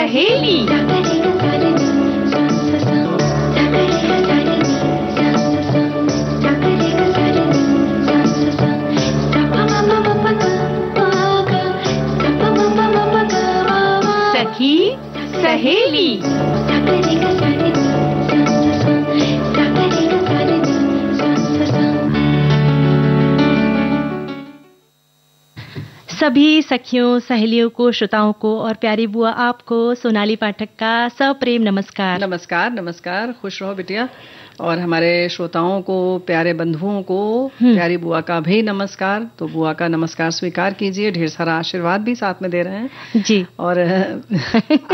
सहेली। सखी सहेली। सभी सखियों सहेलियों को, श्रोताओं को और प्यारी बुआ आपको सोनाली पाठक का सप्रेम नमस्कार। नमस्कार नमस्कार, खुश रहो बिटिया। और हमारे श्रोताओं को, प्यारे बंधुओं को प्यारी बुआ का भी नमस्कार। तो बुआ का नमस्कार स्वीकार कीजिए, ढेर सारा आशीर्वाद भी साथ में दे रहे हैं जी। और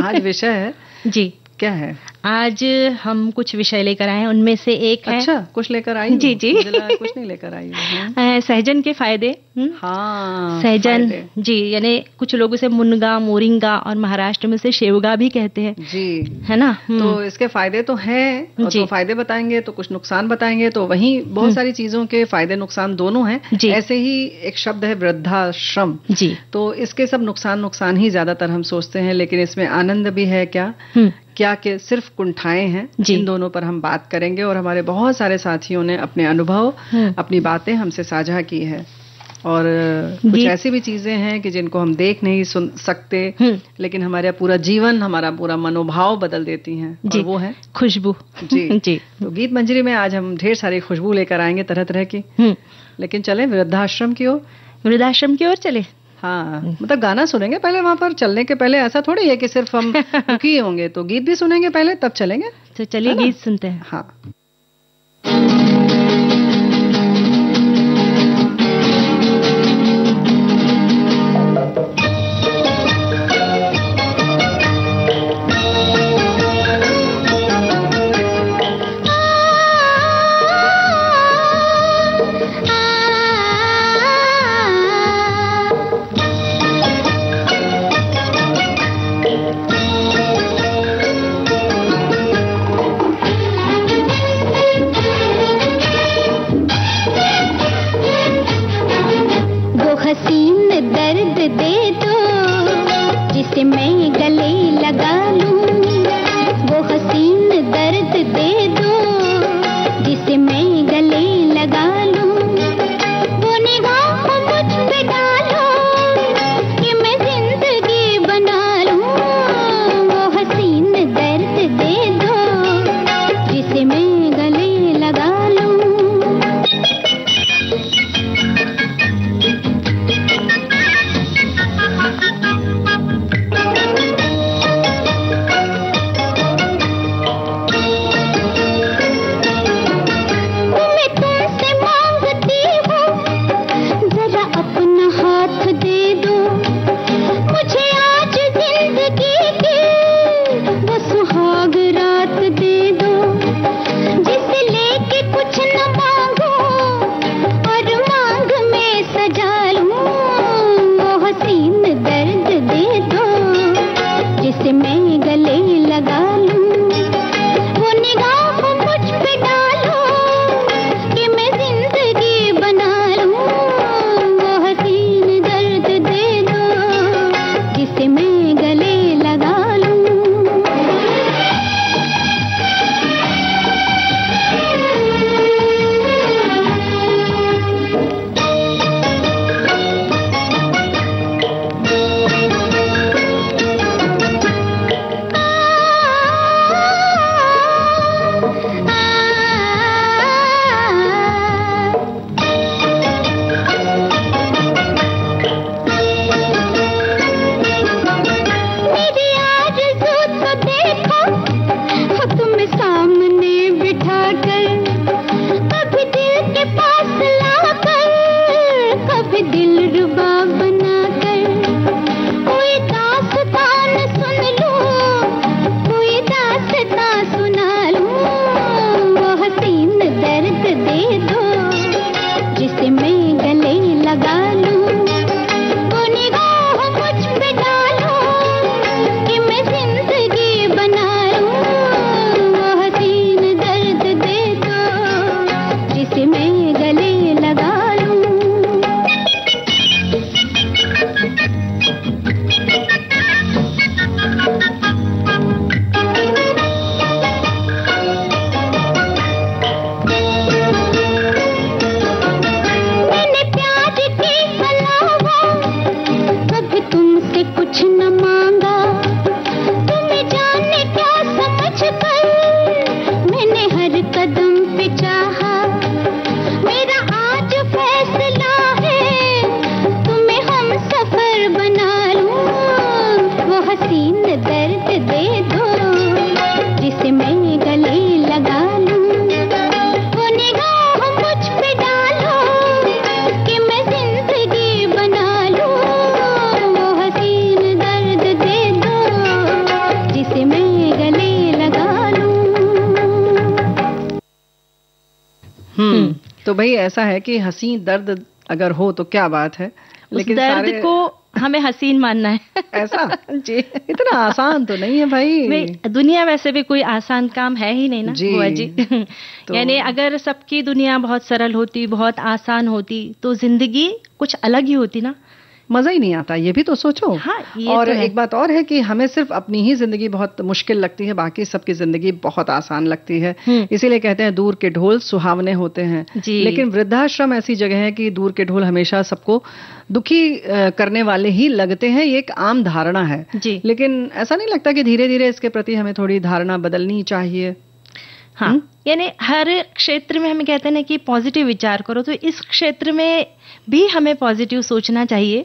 आज विषय है जी, क्या है? आज हम कुछ विषय लेकर आए हैं, उनमें से एक है। अच्छा, कुछ लेकर आई? जी जी, कुछ नहीं लेकर आई। सहजन के फायदे। हाँ, सहजन जी, यानी कुछ लोग उसे मुनगा, मोरिंगा और महाराष्ट्र में उसे शेवगा भी कहते हैं जी, है ना। तो इसके फायदे तो हैं, और तो फायदे बताएंगे तो कुछ नुकसान बताएंगे, तो वहीं बहुत सारी चीजों के फायदे नुकसान दोनों हैं। ऐसे ही एक शब्द है वृद्धाश्रम जी, तो इसके सब नुकसान ही ज्यादातर हम सोचते हैं, लेकिन इसमें आनंद भी है क्या कि सिर्फ कुंठाएं हैं। इन दोनों पर हम बात करेंगे और हमारे बहुत सारे साथियों ने अपने अनुभव, अपनी बातें हमसे साझा की है। और कुछ ऐसी भी चीजें हैं कि जिनको हम देख नहीं सुन सकते, लेकिन हमारा पूरा जीवन, हमारा पूरा मनोभाव बदल देती हैं, और वो है खुशबू जी जी। तो गीत मंजरी में आज हम ढेर सारी खुशबू लेकर आएंगे, तरह तरह की। लेकिन चले वृद्धाश्रम की ओर। वृद्धाश्रम की ओर चले। हाँ, मतलब गाना सुनेंगे पहले। वहां पर चलने के पहले ऐसा थोड़ी है कि सिर्फ हम दुखी होंगे, तो गीत भी सुनेंगे पहले, तब चलेंगे। तो चलिए गीत सुनते हैं। हाँ, तो भाई ऐसा है कि हंसी दर्द अगर हो तो क्या बात है, लेकिन दर्द को हमें हसीन मानना है। ऐसा जी, इतना आसान तो नहीं है भाई। दुनिया वैसे भी कोई आसान काम है ही नहीं ना बुआ जी। तो यानी अगर सबकी दुनिया बहुत सरल होती, बहुत आसान होती, तो जिंदगी कुछ अलग ही होती ना, मजा ही नहीं आता, ये भी तो सोचो। हाँ, और तो एक बात और है कि हमें सिर्फ अपनी ही जिंदगी बहुत मुश्किल लगती है, बाकी सबकी जिंदगी बहुत आसान लगती है। इसीलिए कहते हैं दूर के ढोल सुहावने होते हैं। लेकिन वृद्धाश्रम ऐसी जगह है कि दूर के ढोल हमेशा सबको दुखी करने वाले ही लगते हैं, ये एक आम धारणा है जी। लेकिन ऐसा नहीं लगता कि धीरे धीरे इसके प्रति हमें थोड़ी धारणा बदलनी चाहिए? हाँ, यानी हर क्षेत्र में हमें कहते हैं ना कि पॉजिटिव विचार करो, तो इस क्षेत्र में भी हमें पॉजिटिव सोचना चाहिए।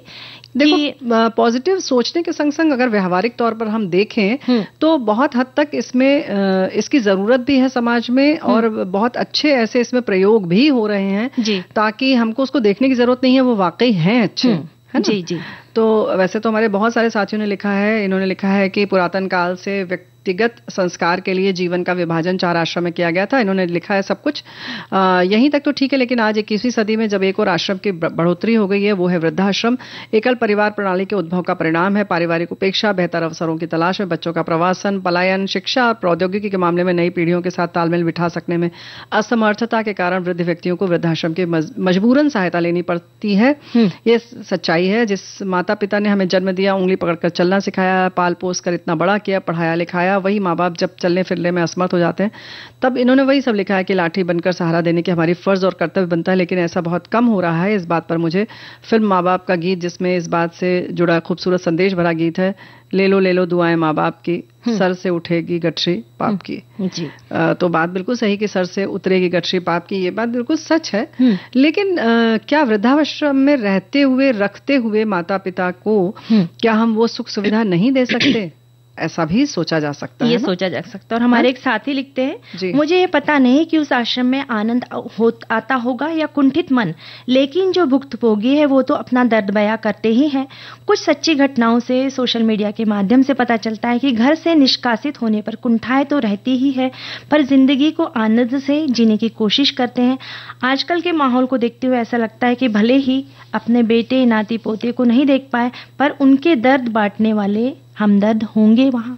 देखो, पॉजिटिव सोचने के संग संग अगर व्यवहारिक तौर पर हम देखें तो बहुत हद तक इसमें इसकी जरूरत भी है समाज में, और बहुत अच्छे ऐसे इसमें प्रयोग भी हो रहे हैं ताकि हमको उसको देखने की जरूरत नहीं है, वो वाकई हैं अच्छे, है ना? जी जी। तो वैसे तो हमारे बहुत सारे साथियों ने लिखा है, इन्होंने लिखा है कि पुरातन काल से व्यक्तिगत संस्कार के लिए जीवन का विभाजन 4 आश्रम में किया गया था। इन्होंने लिखा है सब कुछ यहीं तक तो ठीक है, लेकिन आज 21वीं सदी में जब एक और आश्रम की बढ़ोतरी हो गई है, वो है वृद्धाश्रम। एकल परिवार प्रणाली के उद्भव का परिणाम है। पारिवारिक उपेक्षा, बेहतर अवसरों की तलाश में बच्चों का प्रवासन, पलायन, शिक्षा और प्रौद्योगिकी के मामले में नई पीढ़ियों के साथ तालमेल बिठा सकने में असमर्थता के कारण वृद्ध व्यक्तियों को वृद्धाश्रम की मजबूरन सहायता लेनी पड़ती है। ये सच्चाई है। जिस माता पिता ने हमें जन्म दिया, उंगली पकड़कर चलना सिखाया, पाल पोस कर इतना बड़ा किया, पढ़ाया लिखाया, वही माँ बाप जब चलने फिरने में असमर्थ हो जाते हैं, तब इन्होंने वही सब लिखा है कि लाठी बनकर सहारा देने की हमारी फर्ज और कर्तव्य बनता है। लेकिन ऐसा बहुत कम हो रहा है। इस बात पर मुझे फिल्म माँ बाप का गीत, जिसमें इस बात से जुड़ा खूबसूरत संदेश भरा गीत है, ले लो दुआएं माँ बाप की, सर से उठेगी गठरी पाप की जी। तो बात बिल्कुल सही कि सर से उतरेगी गठरी पाप की, ये बात बिल्कुल सच है। लेकिन क्या वृद्धाश्रम में रहते हुए रखते हुए माता पिता को क्या हम वो सुख सुविधा नहीं दे सकते? ऐसा भी सोचा जा सकता है। ये सोचा जा सकता है। और हमारे एक साथी लिखते हैं, मुझे ये पता नहीं कि उस आश्रम में आनंद आता होगा या कुंठित मन, लेकिन जो भुक्तभोगी है वो तो अपना दर्द बयां करते ही हैं। कुछ सच्ची घटनाओं से सोशल मीडिया के माध्यम से पता चलता है कि घर से निष्कासित होने पर कुंठाएं तो रहती ही है, पर जिंदगी को आनंद से जीने की कोशिश करते हैं। आजकल के माहौल को देखते हुए ऐसा लगता है कि भले ही अपने बेटे नाती पोते को नहीं देख पाए, पर उनके दर्द बांटने वाले हमदर्द होंगे वहाँ।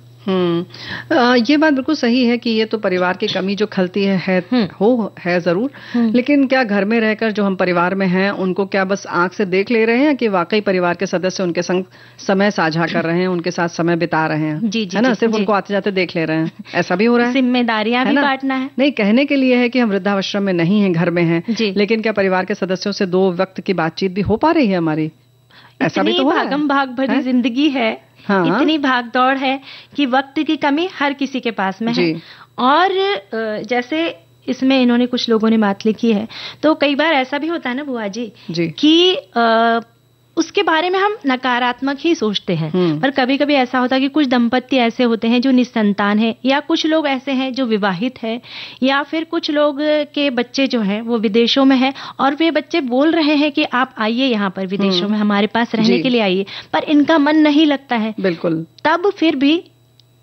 ये बात बिल्कुल सही है कि ये तो परिवार की कमी जो खलती है जरूर। लेकिन क्या घर में रहकर जो हम परिवार में हैं, उनको क्या बस आंख से देख ले रहे हैं कि वाकई परिवार के सदस्य उनके संग समय साझा कर रहे हैं, उनके साथ समय बिता रहे हैं? जी, है ना? सिर्फ उनको आते जाते देख ले रहे हैं, ऐसा भी हो रहा है। जिम्मेदारियां भी बांटना है। नहीं, कहने के लिए है कि हम वृद्धाश्रम में नहीं है, घर में है, लेकिन क्या परिवार के सदस्यों से 2 वक्त की बातचीत भी हो पा रही है हमारी? ऐसा भी तो भागम भाग भरी जिंदगी है। हाँ। इतनी भाग दौड़ है कि वक्त की कमी हर किसी के पास में है। और जैसे इसमें इन्होंने कुछ लोगों ने बात लिखी है, तो कई बार ऐसा भी होता है ना बुआ जी कि उसके बारे में हम नकारात्मक ही सोचते हैं, पर कभी कभी ऐसा होता है कि कुछ दंपत्ति ऐसे होते हैं जो निसंतान है, या कुछ लोग ऐसे हैं जो विवाहित है, या फिर कुछ लोग के बच्चे जो हैं वो विदेशों में है, और वे बच्चे बोल रहे हैं कि आप आइए यहाँ पर विदेशों में हमारे पास रहने के लिए आइए, पर इनका मन नहीं लगता है। बिल्कुल। तब फिर भी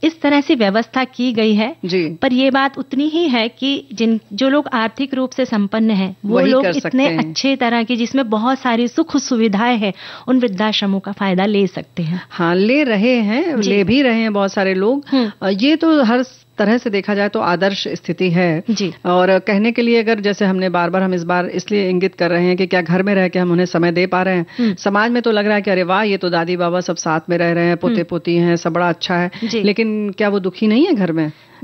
इस तरह से व्यवस्था की गई है जी। पर ये बात उतनी ही है कि जो लोग आर्थिक रूप से संपन्न हैं, वो लोग इतने अच्छे तरह की, जिसमें बहुत सारी सुख सुविधाएं हैं, उन वृद्धाश्रमों का फायदा ले सकते हैं। हाँ, ले रहे हैं, ले भी रहे हैं बहुत सारे लोग। ये तो हर तरह से देखा जाए तो आदर्श स्थिति है जी। और कहने के लिए अगर जैसे हमने बार-बार हम इस बार इसलिए इंगित कर रहे हैं कि क्या घर में रह के हम उन्हें समय दे पा रहे हैं? समाज में तो लग रहा है कि अरे वाह, ये तो दादी बाबा सब साथ में रह रहे हैं, पोते पोती हैं, सब बड़ा अच्छा है, लेकिन क्या वो दुखी नहीं है?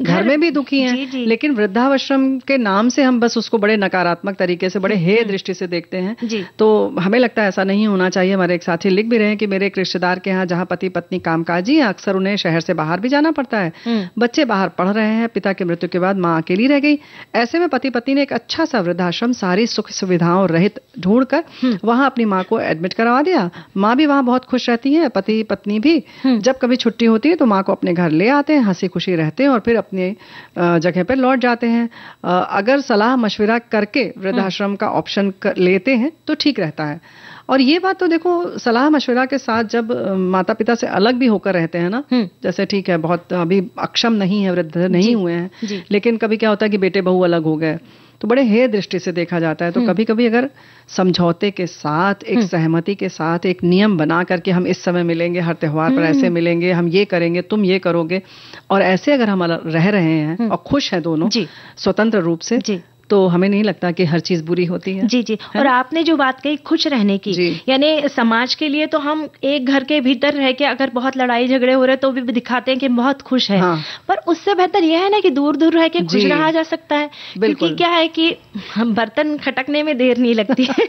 घर में भी दुखी हैं, लेकिन वृद्धाश्रम के नाम से हम बस उसको बड़े नकारात्मक तरीके से, बड़े हेय दृष्टि से देखते हैं। तो हमें लगता है ऐसा नहीं होना चाहिए। हमारे एक साथी लिख भी रहे हैं कि मेरे एक रिश्तेदार के यहाँ जहाँ पति पत्नी कामकाजी हैं, अक्सर उन्हें शहर से बाहर भी जाना पड़ता है। बच्चे बाहर पढ़ रहे हैं, पिता की मृत्यु के बाद माँ अकेली रह गई। ऐसे में पति पत्नी ने एक अच्छा सा वृद्धाश्रम सारी सुख सुविधाओं रहित ढूंढकर वहां अपनी माँ को एडमिट करवा दिया। माँ भी वहां बहुत खुश रहती है, पति पत्नी भी। जब कभी छुट्टी होती है तो माँ को अपने घर ले आते हैं, हंसी खुशी रहते हैं और फिर अपने जगह पर लौट जाते हैं। अगर सलाह मशविरा करके वृद्धाश्रम का ऑप्शन लेते हैं तो ठीक रहता है। और ये बात तो देखो, सलाह मशविरा के साथ जब माता पिता से अलग भी होकर रहते हैं ना, जैसे ठीक है बहुत अभी अक्षम नहीं है, वृद्ध नहीं हुए हैं, लेकिन कभी क्या होता है कि बेटे बहू अलग हो गए, तो बड़े हेय दृष्टि से देखा जाता है। तो कभी कभी अगर समझौते के साथ, एक सहमति के साथ, एक नियम बना करके हम इस समय मिलेंगे, हर त्योहार पर ऐसे मिलेंगे, हम ये करेंगे, तुम ये करोगे, और ऐसे अगर हम रह रहे हैं और खुश हैं दोनों स्वतंत्र रूप से, तो हमें नहीं लगता कि हर चीज बुरी होती है। जी जी। और आपने जो बात कही खुश रहने की, यानी समाज के लिए तो हम एक घर के भीतर रह के अगर बहुत लड़ाई झगड़े हो रहे तो भी दिखाते हैं कि बहुत खुश है। पर उससे बेहतर यह है ना कि दूर दूर रह के खुश रहा जा सकता है। क्योंकि क्या है कि हम बर्तन खटकने में देर नहीं लगती है।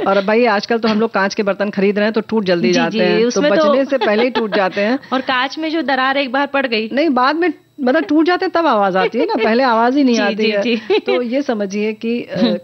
और भाई आजकल तो हम लोग कांच के बर्तन खरीद रहे हैं तो टूट जल्दी जाते हैं, तो बचने से पहले ही टूट जाते हैं। और कांच में जो दरार एक बार पड़ गई, नहीं बाद में मतलब टूट जाते हैं तब आवाज आती है ना, पहले आवाज ही नहीं आती है। तो ये समझिए कि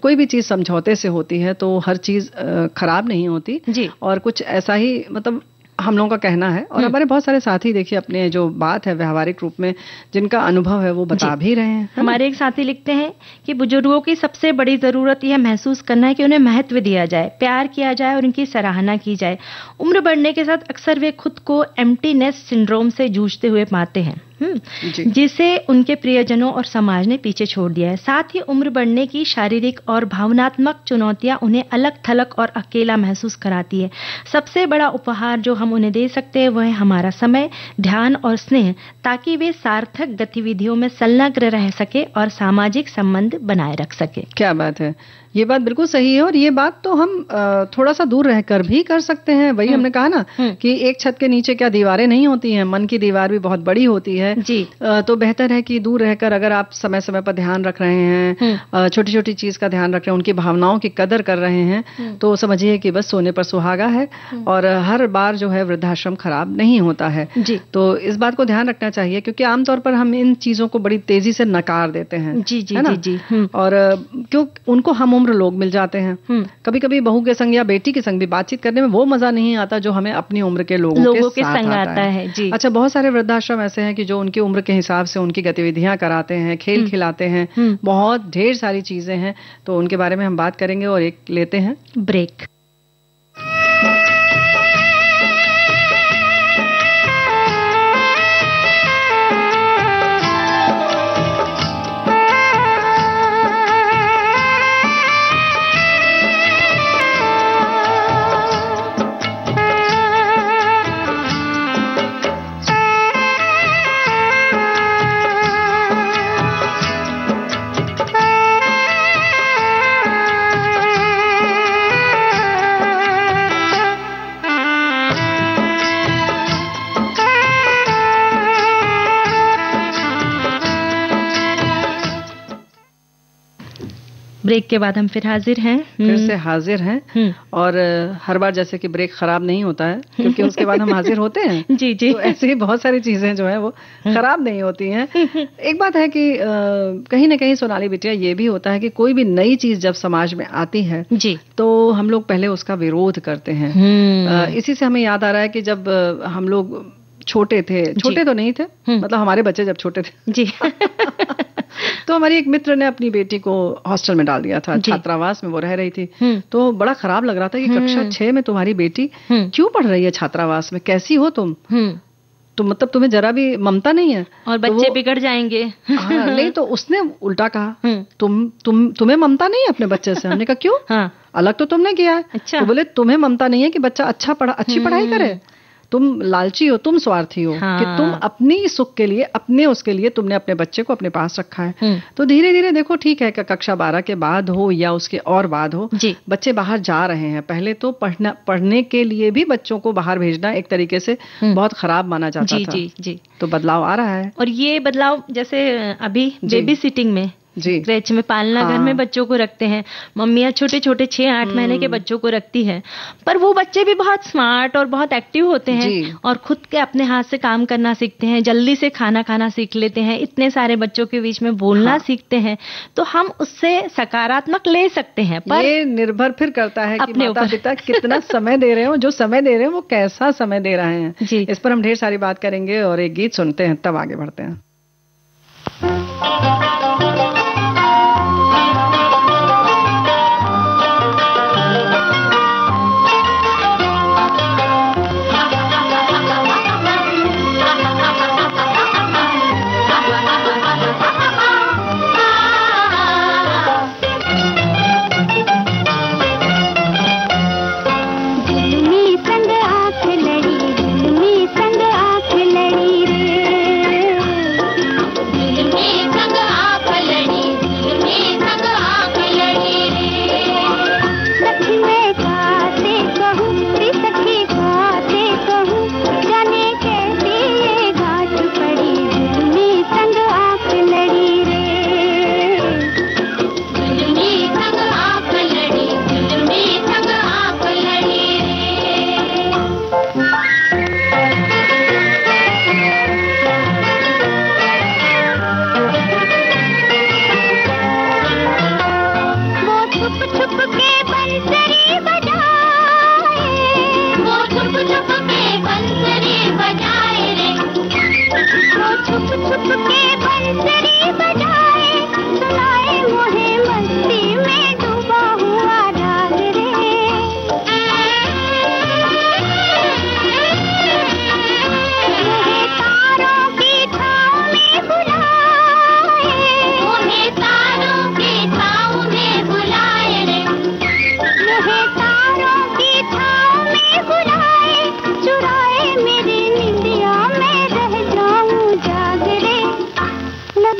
कोई भी चीज समझौते से होती है तो हर चीज खराब नहीं होती। और कुछ ऐसा ही मतलब हम लोगों का कहना है, और हमारे बहुत सारे साथी देखिए अपने जो बात है व्यवहारिक रूप में जिनका अनुभव है वो बता भी रहे हैं। हमारे एक साथी लिखते हैं कि बुजुर्गों की सबसे बड़ी जरूरत यह महसूस करना है कि उन्हें महत्व दिया जाए, प्यार किया जाए और उनकी सराहना की जाए। उम्र बढ़ने के साथ अक्सर वे खुद को एम्प्टीनेस सिंड्रोम से जूझते हुए पाते हैं, जिसे उनके प्रियजनों और समाज ने पीछे छोड़ दिया है। साथ ही उम्र बढ़ने की शारीरिक और भावनात्मक चुनौतियां उन्हें अलग थलग और अकेला महसूस कराती है। सबसे बड़ा उपहार जो हम उन्हें दे सकते हैं वह है हमारा समय, ध्यान और स्नेह, ताकि वे सार्थक गतिविधियों में संलग्न रह सके और सामाजिक संबंध बनाए रख सके। क्या बात है, ये बात बिल्कुल सही है। और ये बात तो हम थोड़ा सा दूर रहकर भी कर सकते हैं। वही हमने कहा ना कि एक छत के नीचे क्या दीवारें नहीं होती हैं, मन की दीवार भी बहुत बड़ी होती है जी। तो बेहतर है कि दूर रहकर अगर आप समय समय पर ध्यान रख रहे हैं, छोटी छोटी चीज का ध्यान रख रहे हैं, उनकी भावनाओं की कदर कर रहे हैं, तो समझिए कि बस सोने पर सुहागा है। और हर बार जो है वृद्धाश्रम खराब नहीं होता है जी। तो इस बात को ध्यान रखना चाहिए, क्योंकि आमतौर पर हम इन चीजों को बड़ी तेजी से नकार देते हैं। जी जी जी जी। और क्यों उनको हम उम्र लोग मिल जाते हैं, कभी कभी बहू के संग या बेटी के संग भी बातचीत करने में वो मजा नहीं आता जो हमें अपनी उम्र के लोगों के संग आता है। जी। अच्छा, बहुत सारे वृद्धाश्रम ऐसे हैं कि जो उनकी उम्र के हिसाब से उनकी गतिविधियां कराते हैं, खेल खिलाते हैं, बहुत ढेर सारी चीजें हैं, तो उनके बारे में हम बात करेंगे। और एक लेते हैं ब्रेक। ब्रेक के बाद हम फिर हाजिर हैं। फिर से हाजिर हैं। और हर बार जैसे कि ब्रेक खराब नहीं होता है, क्योंकि उसके बाद हम हाजिर होते हैं। जी जी। तो ऐसे ही बहुत सारी चीजें जो है वो खराब नहीं होती हैं। एक बात है कि कहीं ना कहीं सोनाली बिटिया ये भी होता है कि कोई भी नई चीज जब समाज में आती है जी, तो हम लोग पहले उसका विरोध करते हैं। इसी से हमें याद आ रहा है कि जब हम लोग छोटे थे, छोटे तो नहीं थे, मतलब हमारे बच्चे जब छोटे थे जी तो हमारी एक मित्र ने अपनी बेटी को हॉस्टल में डाल दिया था, छात्रावास में वो रह रही थी। तो बड़ा खराब लग रहा था कि कक्षा 6 में तुम्हारी बेटी क्यों पढ़ रही है छात्रावास में, कैसी हो तुम? तो मतलब तुम्हें जरा भी ममता नहीं है और बच्चे बिगड़ जाएंगे। नहीं, तो उसने उल्टा कहा तुम्हें ममता नहीं है अपने बच्चे से। हमने कहा क्यों? अलग तो तुमने किया है। अच्छा। तो बोले तुम्हें ममता नहीं है कि बच्चा अच्छी पढ़ाई करे? तुम लालची हो, तुम स्वार्थी हो कि तुम अपनी सुख के लिए, अपने उसके लिए तुमने अपने बच्चे को अपने पास रखा है। तो धीरे धीरे देखो, ठीक है कि कक्षा 12 के बाद हो या उसके और बाद हो, बच्चे बाहर जा रहे हैं। पहले तो पढ़ने के लिए भी बच्चों को बाहर भेजना एक तरीके से बहुत खराब माना जाता था। जी जी। तो बदलाव आ रहा है। और ये बदलाव जैसे अभी बेबी सिटिंग में, क्रेच में, पालना घर में बच्चों को रखते हैं मम्मियाँ, छोटे छोटे 6-8 महीने के बच्चों को रखती है। पर वो बच्चे भी बहुत स्मार्ट और बहुत एक्टिव होते हैं और खुद के अपने हाथ से काम करना सीखते हैं, जल्दी से खाना खाना सीख लेते हैं, इतने सारे बच्चों के बीच में बोलना सीखते हैं। तो हम उससे सकारात्मक ले सकते हैं, पर ये निर्भर फिर करता है कि माता पिता कितना समय दे रहे हो, जो समय दे रहे हैं वो कैसा समय दे रहे हैं। इस पर हम ढेर सारी बात करेंगे और एक गीत सुनते हैं, तब आगे बढ़ते हैं।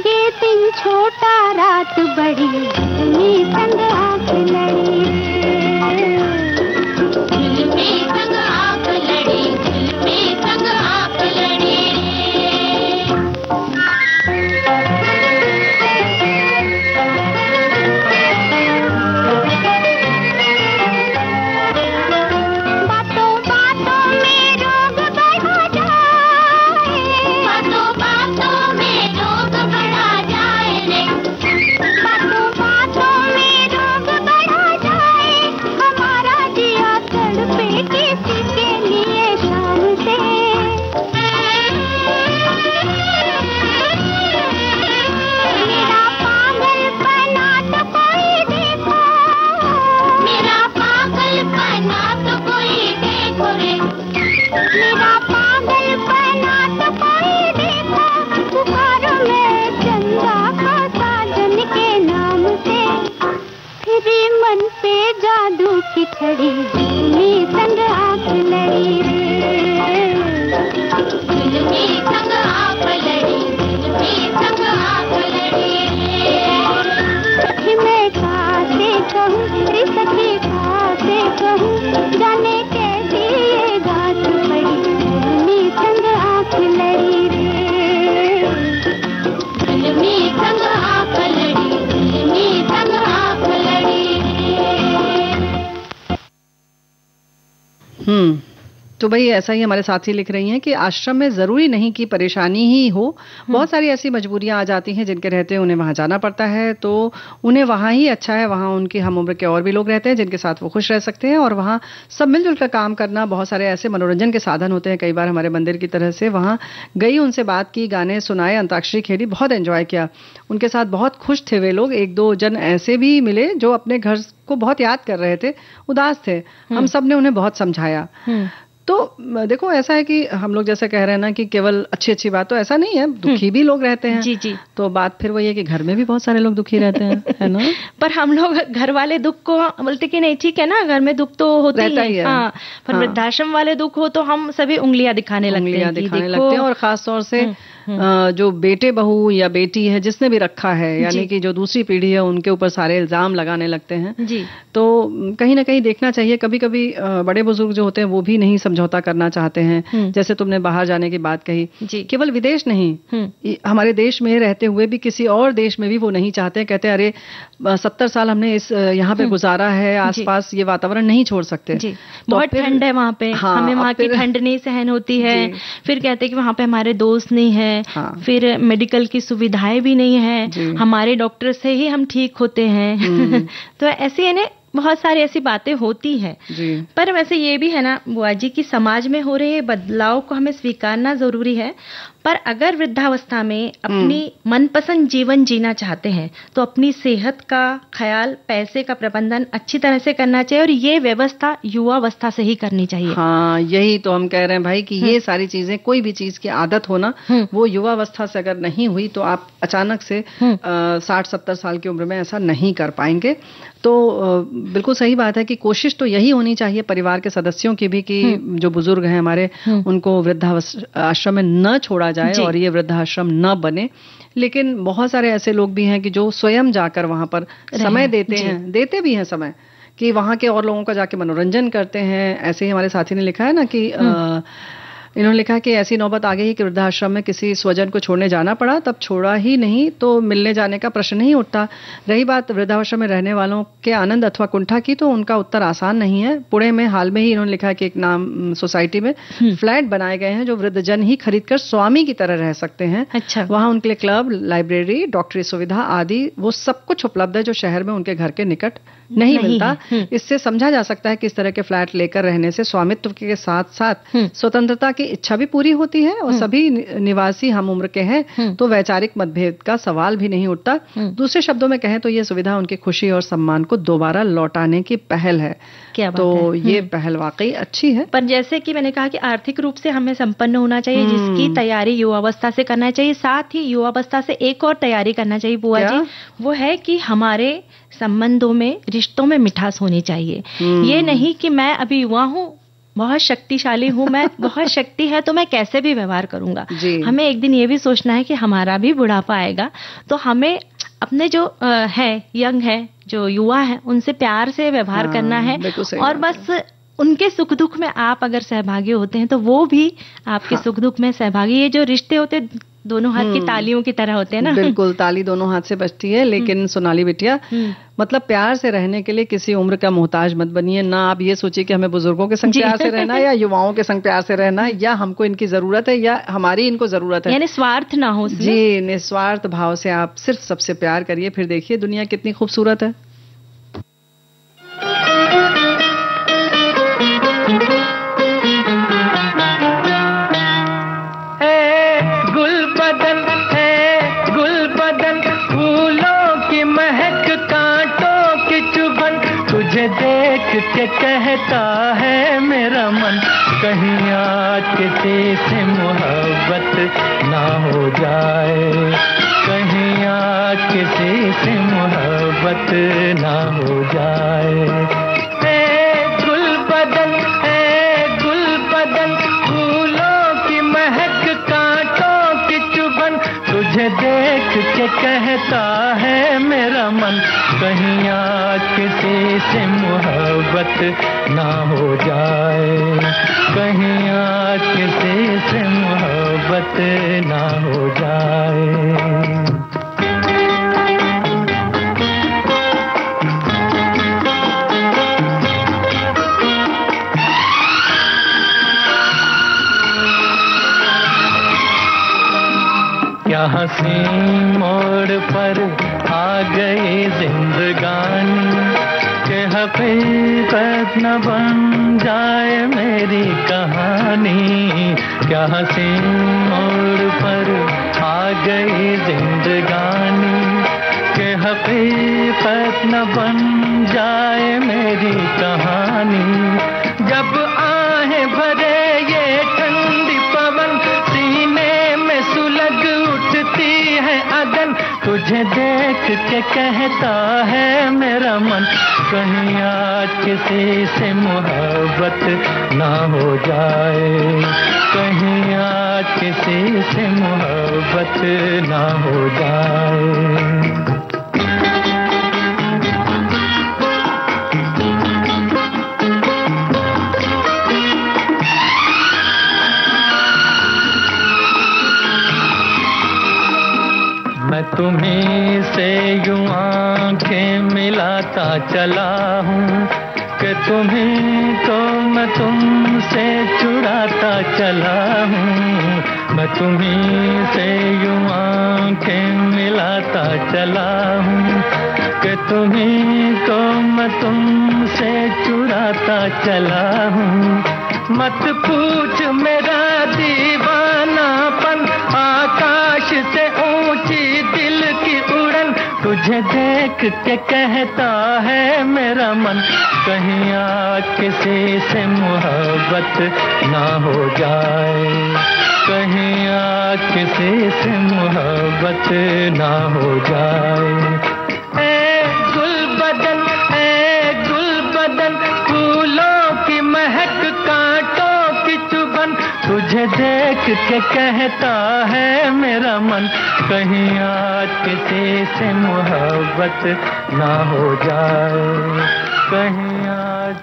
ये दिन छोटा रात बड़ी, जुल्मी संग आंख लड़ी, जुल्मी संग आंख लड़ी, जुल्मी संग आंख लड़ी। खड़ी जुल्मी संग आंख लड़ी रे, जुल्मी संग आंख लड़ी, जुल्मी संग आंख लड़ी रे। मैं कासे कहूँ रे सखी, कासे कहूँ, जाने कैसी ये घात पड़ी, जुल्मी संग आंख लड़ी रे, जुल्मी संग आंख लड़ी, जुल्मी संग आंख लड़ी। तो भाई ऐसा ही हमारे साथी लिख रही हैं कि आश्रम में जरूरी नहीं कि परेशानी ही हो, बहुत सारी ऐसी मजबूरियां आ जाती हैं जिनके रहते उन्हें वहां जाना पड़ता है, तो उन्हें वहां ही अच्छा है। वहां उनकी हम उम्र के और भी लोग रहते हैं जिनके साथ वो खुश रह सकते हैं, और वहां सब मिलजुल कर काम करना, बहुत सारे ऐसे मनोरंजन के साधन होते हैं। कई बार हमारे मंदिर की तरह से वहां गई, उनसे बात की, गाने सुनाए, अंताक्षरी खेली, बहुत एंजॉय किया। उनके साथ बहुत खुश थे वे लोग। एक दो जन ऐसे भी मिले जो अपने घर को बहुत याद कर रहे थे, उदास थे। हम सब ने उन्हें बहुत समझाया। तो देखो ऐसा है कि हम लोग जैसे कह रहे हैं ना कि केवल अच्छी अच्छी बात, तो ऐसा नहीं है, दुखी भी लोग रहते हैं। जी जी। तो बात फिर वही है कि घर में भी बहुत सारे लोग दुखी रहते हैं, है ना। पर हम लोग घर वाले दुख को बोलते कि नहीं ठीक है ना, घर में दुख तो होता ही है। हाँ, पर वृद्धाश्रम वाले दुख हो तो हम सभी उंगलियां दिखाने लगते हैं। और खास तौर से जो बेटे बहू या बेटी है जिसने भी रखा है, यानी कि जो दूसरी पीढ़ी है, उनके ऊपर सारे इल्जाम लगाने लगते हैं जी। तो कहीं ना कहीं देखना चाहिए। कभी कभी बड़े बुजुर्ग जो होते हैं वो भी नहीं समझौता करना चाहते हैं। जैसे तुमने बाहर जाने की बात कही, केवल विदेश नहीं, हमारे देश में रहते हुए भी किसी और देश में भी वो नहीं चाहते। कहते हैं अरे 70 साल हमने इस यहाँ पे गुजारा है, आसपास ये वातावरण नहीं छोड़ सकते, बहुत ठंड है वहाँ पे, हमें वहाँ की ठंड नहीं सहन होती है। फिर कहते हैं कि वहाँ पे हमारे दोस्त नहीं है, फिर मेडिकल की सुविधाएं भी नहीं है, हमारे डॉक्टर से ही हम ठीक होते हैं। तो ऐसे है ना, बहुत सारी ऐसी बातें होती है। पर वैसे ये भी है ना बुआ जी कि समाज में हो रहे बदलाव को हमें स्वीकारना जरूरी है। पर अगर वृद्धावस्था में अपनी मनपसंद जीवन जीना चाहते हैं तो अपनी सेहत का ख्याल, पैसे का प्रबंधन अच्छी तरह से करना चाहिए, और ये व्यवस्था युवावस्था से ही करनी चाहिए। हाँ, यही तो हम कह रहे हैं भाई कि ये सारी चीजें, कोई भी चीज की आदत होना, वो युवावस्था से अगर नहीं हुई तो आप अचानक से 60-70 साल की उम्र में ऐसा नहीं कर पाएंगे। तो बिल्कुल सही बात है कि कोशिश तो यही होनी चाहिए परिवार के सदस्यों की भी कि जो बुजुर्ग हैं हमारे, उनको वृद्धाश्रम में न छोड़ा जाए और ये वृद्धाश्रम न बने। लेकिन बहुत सारे ऐसे लोग भी हैं कि जो स्वयं जाकर वहां पर समय देते भी हैं समय, कि वहां के और लोगों का जाके मनोरंजन करते हैं। ऐसे ही हमारे साथी ने लिखा है ना कि इन्होंने लिखा कि ऐसी नौबत आ गई कि वृद्धाश्रम में किसी स्वजन को छोड़ने जाना पड़ा, तब छोड़ा ही नहीं तो मिलने जाने का प्रश्न नहीं उठता। रही बात वृद्धाश्रम में रहने वालों के आनंद अथवा कुंठा की, तो उनका उत्तर आसान नहीं है। पुणे में हाल में ही इन्होंने लिखा कि एक नाम सोसाइटी में फ्लैट बनाए गए हैं जो वृद्धजन ही खरीदकर स्वामी की तरह रह सकते हैं। अच्छा। वहां उनके लिए क्लब, लाइब्रेरी, डॉक्टरी सुविधा आदि वो सब कुछ उपलब्ध है जो शहर में उनके घर के निकट नहीं मिलता। इससे समझा जा सकता है कि इस तरह के फ्लैट लेकर रहने से स्वामित्व के साथ साथ स्वतंत्रता की इच्छा भी पूरी होती है, और सभी निवासी हम उम्र के हैं तो वैचारिक मतभेद का सवाल भी नहीं उठता। दूसरे शब्दों में कहें तो ये सुविधा उनकी खुशी और सम्मान को दोबारा लौटाने की पहल है। क्या बात तो है? ये पहल वाकई अच्छी है। पर जैसे कि मैंने कहा कि आर्थिक रूप से हमें संपन्न होना चाहिए, जिसकी तैयारी युवावस्था से करना चाहिए। साथ ही युवावस्था से एक और तैयारी करना चाहिए बुआ जी, वो है कि हमारे संबंधों में, रिश्तों में मिठास होनी चाहिए। ये नहीं कि मैं अभी युवा हूँ बहुत शक्तिशाली हूँ मैं, बहुत शक्ति है तो मैं कैसे भी व्यवहार करूंगा। हमें एक दिन ये भी सोचना है कि हमारा भी बुढ़ापा आएगा, तो हमें अपने जो है यंग है, जो युवा है, उनसे प्यार से व्यवहार करना है। और बस उनके सुख दुख में आप अगर सहभागी होते हैं तो वो भी आपके सुख दुख में सहभागी। ये जो रिश्ते होते दोनों हाथ की तालियों की तरह होते हैं ना। बिल्कुल, ताली दोनों हाथ से बजती है। लेकिन सोनाली बिटिया, मतलब प्यार से रहने के लिए किसी उम्र का मोहताज मत बनिए। ना आप ये सोचिए कि हमें बुजुर्गों के संग प्यार से रहना है या युवाओं के संग प्यार से रहना है, या हमको इनकी जरूरत है या हमारी इनको जरूरत है, यानी स्वार्थ ना हो उसमें। जी, निस्वार्थ भाव से आप सिर्फ सबसे प्यार करिए, फिर देखिए दुनिया कितनी खूबसूरत है। देख के कहता है मेरा मन, कहीं आज किसी से मोहब्बत ना हो जाए, कहीं आज किसी से मोहब्बत ना हो जाए। गुल बदन फूलों की महक, कांटों की चुभन, तुझे देख के कहता है मेरा मन, कहीं आज किसी से मोहब्बत ना हो जाए, कहीं आज किसी से मोहब्बत ना हो जाए। क्या हंसी मोड़ पर आ गई जिंदगानी, के हकीकत न बन जाए मेरी कहानी। क्या हंसी मोड़ पर आ गई जिंदगानी, के हकीकत न बन जाए मेरी कहानी। जब आहें भरे ये ठंडी पवन, सीने में सुलग उठती है अगन, तुझे देख के कहता है मेरा मन, कहीं आज किसी से मोहब्बत ना हो जाए, कहीं आज किसी से मोहब्बत ना हो जाए। मैं तुम्हीं से यूं आंखें मिलाता चला हूँ, कि तुम्हीं को मैं तुमसे चुराता चला हूँ। मैं तुम्हीं से यूं आंखें मिलाता चला हूँ, कि तुम्हीं को मैं तुमसे चुराता चला हूँ। मत पूछ मेरा दीवानापन, आकाश से ऊंची दिल की उड़न, तुझे देख के कहता है मेरा मन, कहीं आज किसी से मोहब्बत ना हो जाए, कहीं आज किसी से मोहब्बत ना हो जाए। गुल बदन फूलों की महक, कांटों की चुभन, तुझे देख के कहता है मेरा मन, कहीं आज किसी से मोहब्बत ना हो जाए, कहीं आज।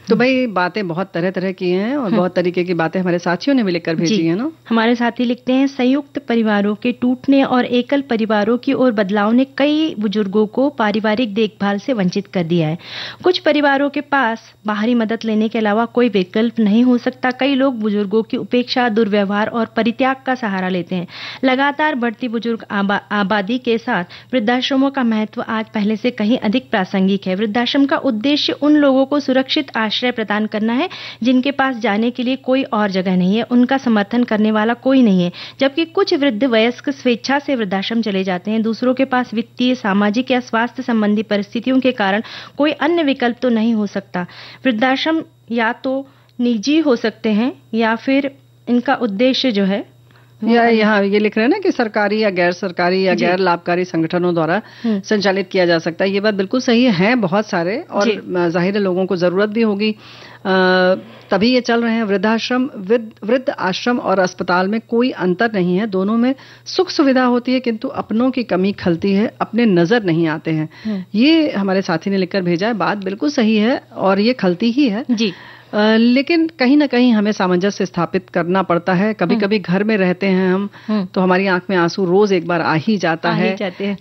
तो भाई बातें बहुत तरह तरह की हैं और बहुत तरीके की बातें हमारे साथियों ने भी लिखकर भेजी है ना। हमारे साथी लिखते हैं, संयुक्त परिवारों के टूटने और एकल परिवारों की ओर बदलाव ने कई बुजुर्गों को पारिवारिक देखभाल से वंचित कर दिया है। कुछ परिवारों के पास बाहरी मदद लेने के अलावा कोई विकल्प नहीं हो सकता। कई लोग बुजुर्गों की उपेक्षा, दुर्व्यवहार और परित्याग का सहारा लेते हैं। लगातार बढ़ती बुजुर्ग आबादी के साथ वृद्धाश्रमों का महत्व आज पहले से कहीं अधिक प्रासंगिक है। वृद्धाश्रम का उद्देश्य उन लोगों को सुरक्षित आश्रय प्रदान करना है जिनके पास जाने के लिए कोई और जगह नहीं है, उनका समर्थन करने वाला कोई नहीं है। जबकि कुछ वृद्ध वयस्क स्वेच्छा से वृद्धाश्रम चले जाते हैं। दूसरों के पास वित्तीय, सामाजिक या स्वास्थ्य संबंधी परिस्थितियों के कारण कोई अन्य विकल्प तो नहीं हो सकता। वृद्धाश्रम या तो निजी हो सकते हैं या फिर इनका उद्देश्य जो है या यहाँ ये लिख रहे हैं ना कि सरकारी या गैर सरकारी या गैर लाभकारी संगठनों द्वारा संचालित किया जा सकता है। ये बात बिल्कुल सही है, बहुत सारे, और जाहिर है लोगों को जरूरत भी होगी, तभी ये चल रहे हैं। वृद्धाश्रम, वृद्ध आश्रम और अस्पताल में कोई अंतर नहीं है, दोनों में सुख सुविधा होती है, किंतु अपनों की कमी खलती है, अपने नजर नहीं आते हैं। ये हमारे साथी ने लिखकर भेजा है। बात बिल्कुल सही है और ये खलती ही है जी। लेकिन कहीं ना कहीं हमें सामंजस्य स्थापित करना पड़ता है। कभी कभी घर में रहते हैं हम तो हमारी आंख में आंसू रोज एक बार आ ही जाता है,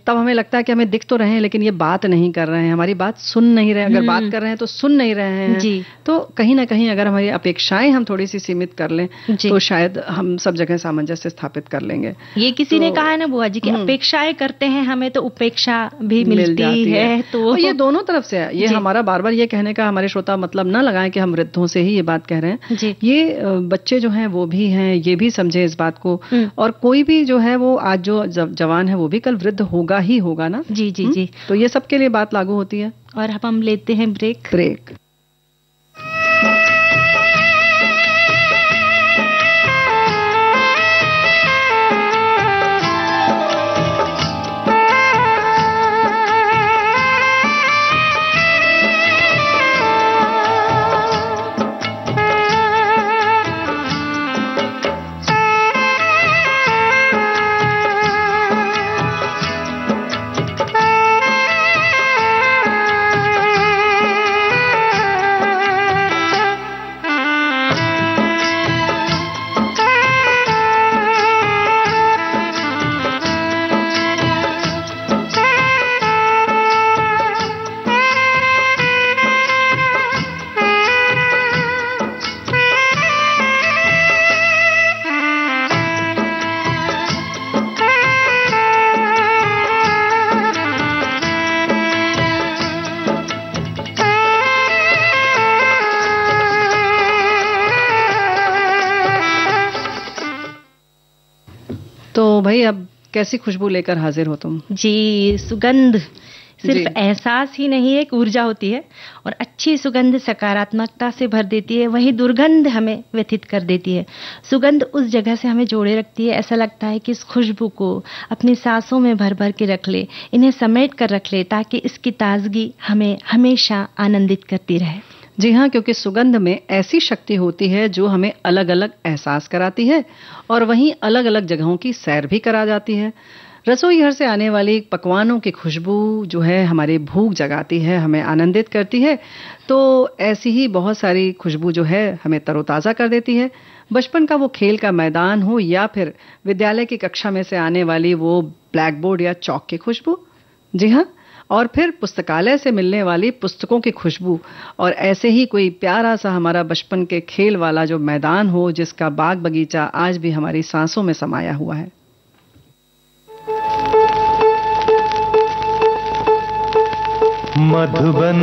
तब हमें लगता है कि हमें दिख तो रहे हैं लेकिन ये बात नहीं कर रहे हैं, हमारी बात सुन नहीं रहे। अगर बात कर रहे हैं तो सुन नहीं रहे हैं जी। तो कहीं ना कहीं अगर हमारी अपेक्षाएं हम थोड़ी सी सीमित कर लें तो शायद हम सब जगह सामंजस्य स्थापित कर लेंगे। ये किसी ने कहा है ना बुआ जी की अपेक्षाएं करते हैं हमें तो उपेक्षा भी मिलती है। तो ये दोनों तरफ से है। ये हमारा बार बार ये कहने का हमारे श्रोता मतलब न लगाएं कि हम वृद्धों से ही ये बात कह रहे हैं। ये बच्चे जो हैं वो भी हैं, ये भी समझे इस बात को, और कोई भी जो है वो आज जो जवान है वो भी कल वृद्ध होगा ही होगा ना। जी जी जी। तो ये सबके लिए बात लागू होती है। और अब हम लेते हैं ब्रेक। तो भाई अब कैसी खुशबू लेकर हाजिर हो तुम? जी, सुगंध सिर्फ एहसास ही नहीं है, एक ऊर्जा होती है, और अच्छी सुगंध सकारात्मकता से भर देती है, वही दुर्गंध हमें व्यथित कर देती है। सुगंध उस जगह से हमें जोड़े रखती है। ऐसा लगता है कि इस खुशबू को अपनी सांसों में भर भर के रख ले, इन्हें समेट कर रख ले, ताकि इसकी ताजगी हमें हमेशा आनंदित करती रहे। जी हाँ, क्योंकि सुगंध में ऐसी शक्ति होती है जो हमें अलग अलग एहसास कराती है और वहीं अलग अलग जगहों की सैर भी करा जाती है। रसोई घर से आने वाली पकवानों की खुशबू जो है हमारी भूख जगाती है, हमें आनंदित करती है। तो ऐसी ही बहुत सारी खुशबू जो है हमें तरोताज़ा कर देती है। बचपन का वो खेल का मैदान हो या फिर विद्यालय की कक्षा में से आने वाली वो ब्लैक बोर्ड या चौक की खुशबू, जी हाँ, और फिर पुस्तकालय से मिलने वाली पुस्तकों की खुशबू, और ऐसे ही कोई प्यारा सा हमारा बचपन के खेल वाला जो मैदान हो जिसका बाग बगीचा आज भी हमारी सांसों में समाया हुआ है। मधुबन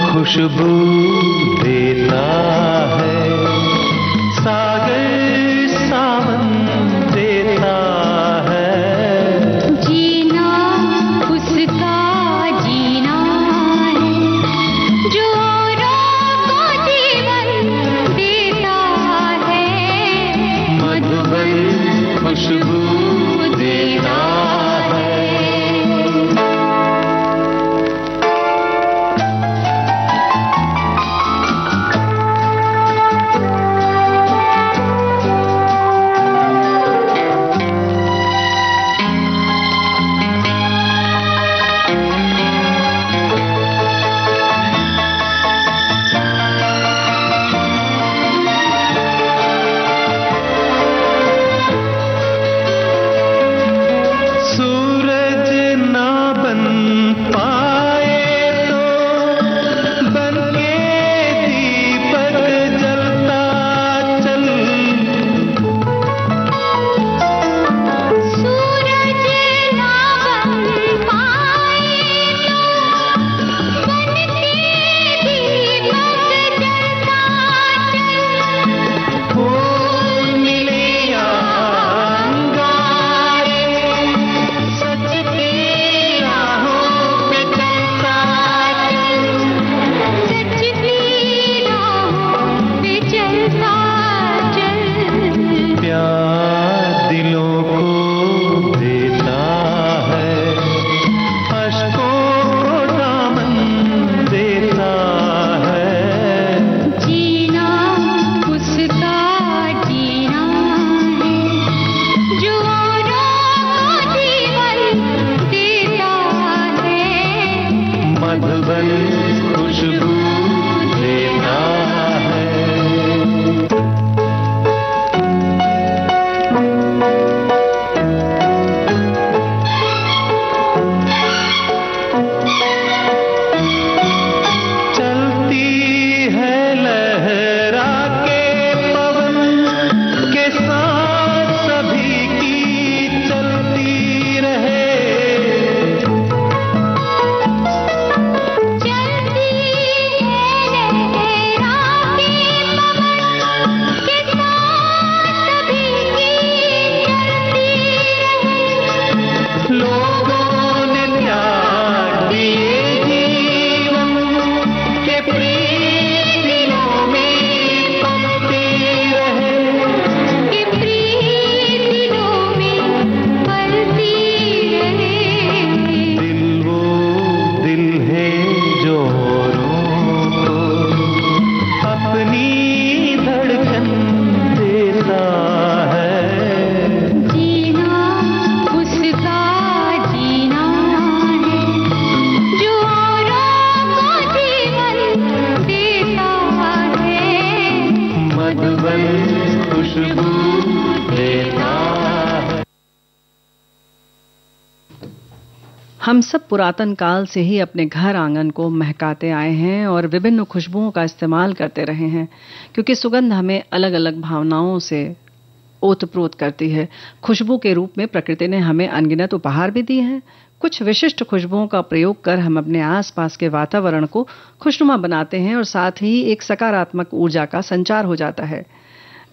खुशबू देता है, सागर सावन देता है, जीना उसका जीना है जो औरों को जीवन देता है। मधुबन खुशबू देता है। हम सब पुरातन काल से ही अपने घर आंगन को महकाते आए हैं और विभिन्न खुशबुओं का इस्तेमाल करते रहे हैं, क्योंकि सुगंध हमें अलग अलग भावनाओं से ओतप्रोत करती है। खुशबू के रूप में प्रकृति ने हमें अनगिनत उपहार भी दिए हैं। कुछ विशिष्ट खुशबुओं का प्रयोग कर हम अपने आसपास के वातावरण को खुशनुमा बनाते हैं और साथ ही एक सकारात्मक ऊर्जा का संचार हो जाता है।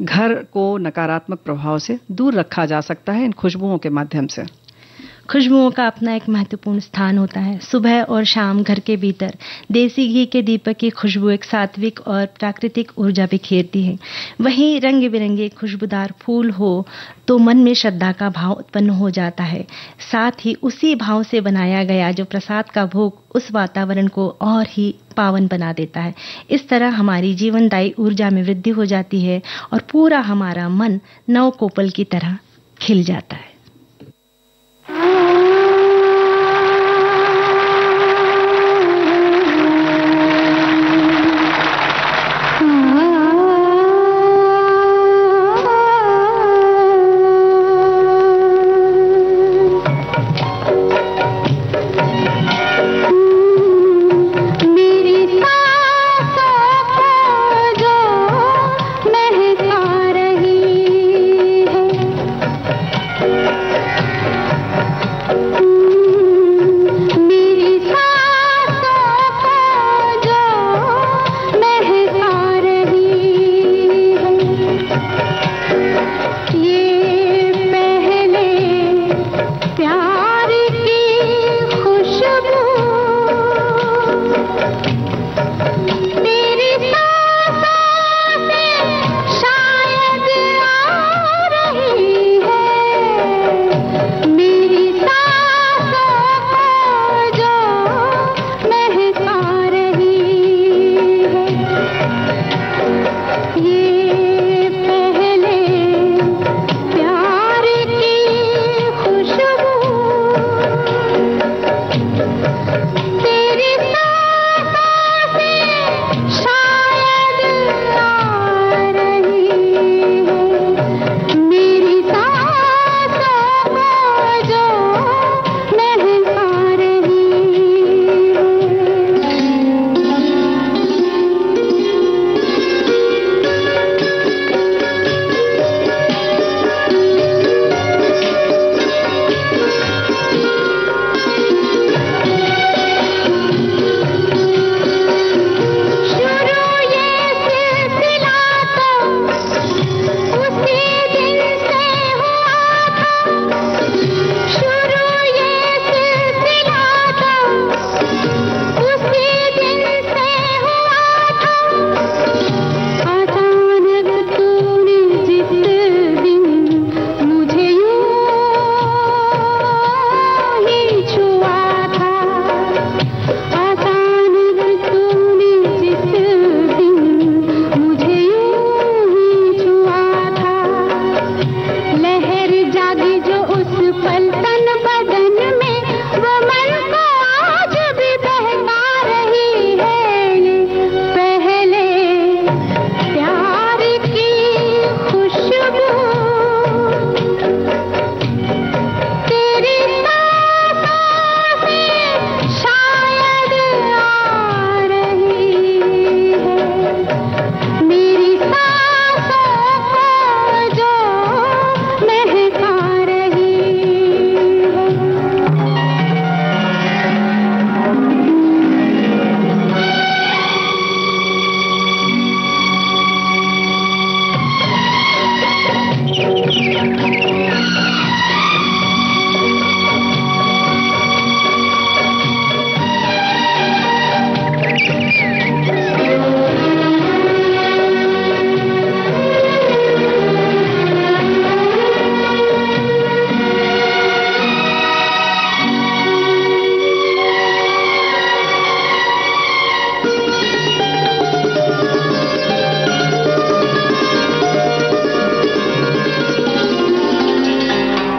घर को नकारात्मक प्रभाव से दूर रखा जा सकता है इन खुशबुओं के माध्यम से। खुशबुओं का अपना एक महत्वपूर्ण स्थान होता है। सुबह और शाम घर के भीतर देसी घी के दीपक की खुशबू एक सात्विक और प्राकृतिक ऊर्जा बिखेरती है। वहीं रंग बिरंगे खुशबूदार फूल हो तो मन में श्रद्धा का भाव उत्पन्न हो जाता है। साथ ही उसी भाव से बनाया गया जो प्रसाद का भोग उस वातावरण को और ही पावन बना देता है। इस तरह हमारी जीवनदायी ऊर्जा में वृद्धि हो जाती है और पूरा हमारा मन नव कोपल की तरह खिल जाता है।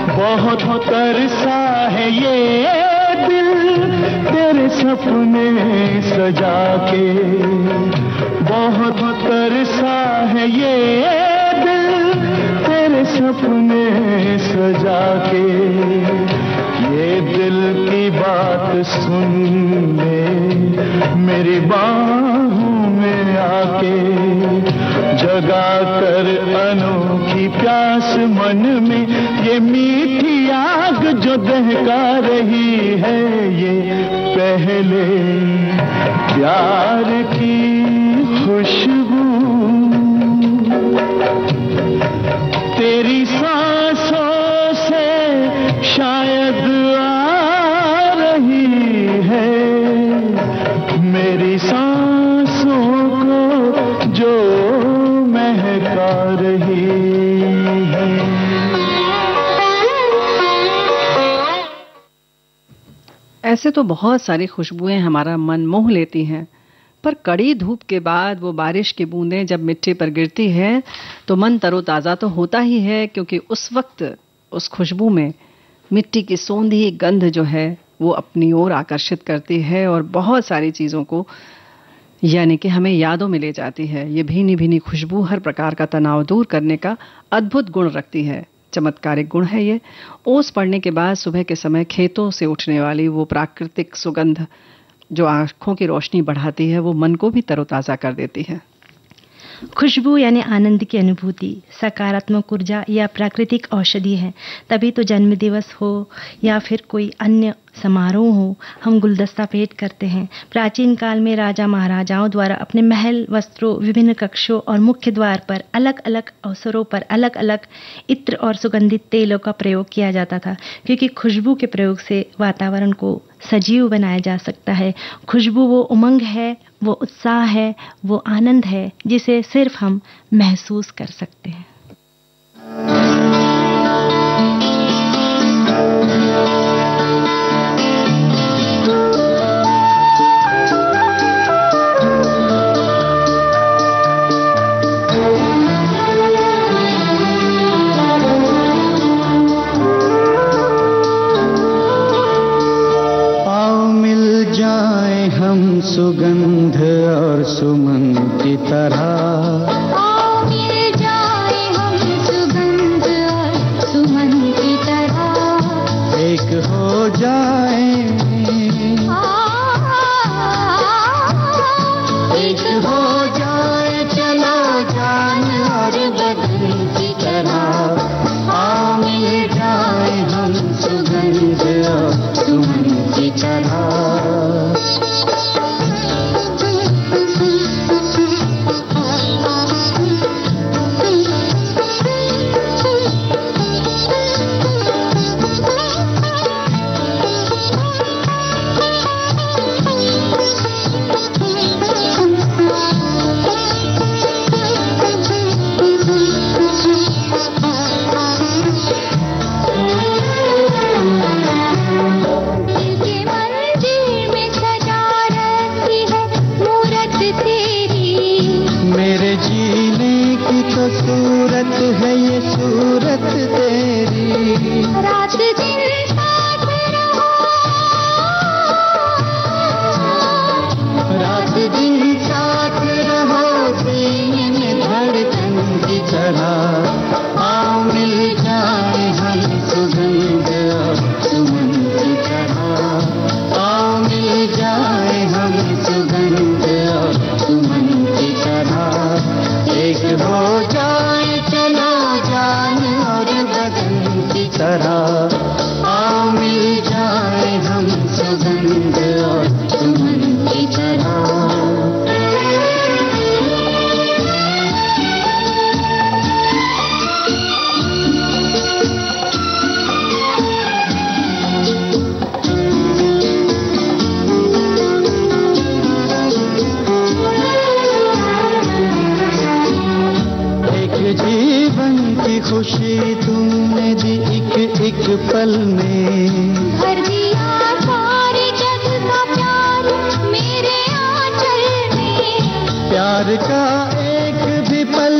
बहुत तरसा है ये दिल तेरे सपने सजा के, बहुत तरसा है ये दिल तेरे सपने सजा के, ये दिल की बात बात सुन ले, मेरी बाहों में आके जगा कर अनोखी प्यास मन में, ये मीठी आग जो दहका रही है, ये पहले प्यार की खुशबू तेरी सांसों से शायद आ रही है, मेरी सांसों को जो महका रही है। ऐसे तो बहुत सारी खुशबुएं हमारा मन मोह लेती हैं, पर कड़ी धूप के बाद वो बारिश की बूंदें जब मिट्टी पर गिरती है तो मन तरोताज़ा तो होता ही है, क्योंकि उस वक्त उस खुशबू में मिट्टी की सोंधी गंध जो है वो अपनी ओर आकर्षित करती है और बहुत सारी चीज़ों को यानी कि हमें यादों में ले जाती है। ये भीनी भीनी खुशबू हर प्रकार का तनाव दूर करने का अद्भुत गुण रखती है, चमत्कारिक गुण है ये। ओस पड़ने के बाद सुबह के समय खेतों से उठने वाली वो प्राकृतिक सुगंध जो आंखों की रोशनी बढ़ाती है, वो मन को भी तरोताज़ा कर देती है। खुशबू यानी आनंद की अनुभूति, सकारात्मक ऊर्जा या प्राकृतिक औषधि है। तभी तो जन्मदिवस हो या फिर कोई अन्य समारोह हो, हम गुलदस्ता भेंट करते हैं। प्राचीन काल में राजा महाराजाओं द्वारा अपने महल, वस्त्रों, विभिन्न कक्षों और मुख्य द्वार पर अलग अलग अवसरों पर अलग अलग इत्र और सुगंधित तेलों का प्रयोग किया जाता था, क्योंकि खुशबू के प्रयोग से वातावरण को सजीव बनाया जा सकता है। खुशबू वो उमंग है, वो उत्साह है, वो आनंद है जिसे सिर्फ हम महसूस कर सकते हैं। सुगंध और सुमन की तरह मिल जाए हम सुगंध और सुमन की तरह, एक हो जाए, एक हो जाए चलो जान और बदन की तरह। मिल जाए हम सुगंध और सुमन की तरह। सूरत है ये सूरत तेरी, रात दिन साथ रहो, रात दिन साथ रहो, सीने में धड़कन की तरह। मिल जाए हम सुगंध और सुमन की तरह। मिल जाए हम सुगंध और सुमन की तरह। एक हो जाए चलो जान और बदन की तरह। मिल जाए हम सुगंध और सुमन की तरह। जीवन की खुशी तुमने दी एक एक पल में, भर दिया सारे जग का प्यार मेरे आंचल में। प्यार का एक भी पल,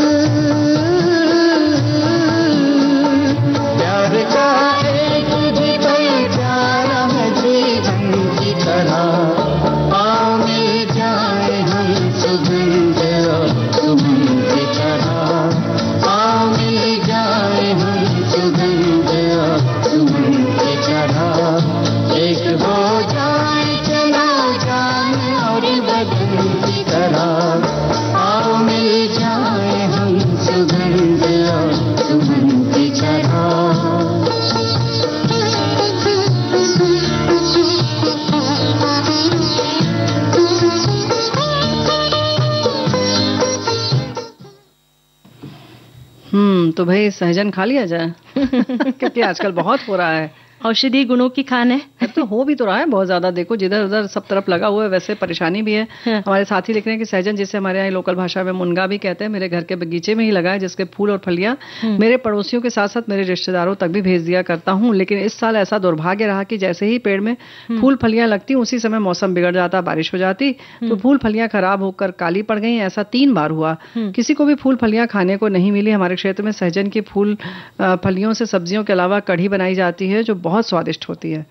प्यार का एक भी पल प्यारा है जीवन की तरह। मिल जाए हम सुगंध और सुमन की तरह। मिल जाए हम सुगंध और सुमन की तरह। एक हो जाए तो भाई सहजन खा लिया जाए क्योंकि आजकल बहुत हो रहा है, औषधि गुणों की खान है। तो हो भी तो रहा है बहुत ज्यादा, देखो जिधर उधर सब तरफ लगा हुआ है, वैसे परेशानी भी है। हमारे साथी लिख रहे हैं कि सहजन, जिसे हमारे यहाँ लोकल भाषा में मुनगा भी कहते हैं, मेरे घर के बगीचे में ही लगा है, जिसके फूल और फलियां मेरे पड़ोसियों के साथ साथ मेरे रिश्तेदारों तक भी भेज दिया करता हूँ। लेकिन इस साल ऐसा दुर्भाग्य रहा कि जैसे ही पेड़ में फूल फलियां लगती उसी समय मौसम बिगड़ जाता, बारिश हो जाती, तो फूल फलियां खराब होकर काली पड़ गई। ऐसा 3 बार हुआ, किसी को भी फूल फलियां खाने को नहीं मिली। हमारे क्षेत्र में सहजन की फूल फलियों से सब्जियों के अलावा कढ़ी बनाई जाती है, जो बहुत स्वादिष्ट होती है।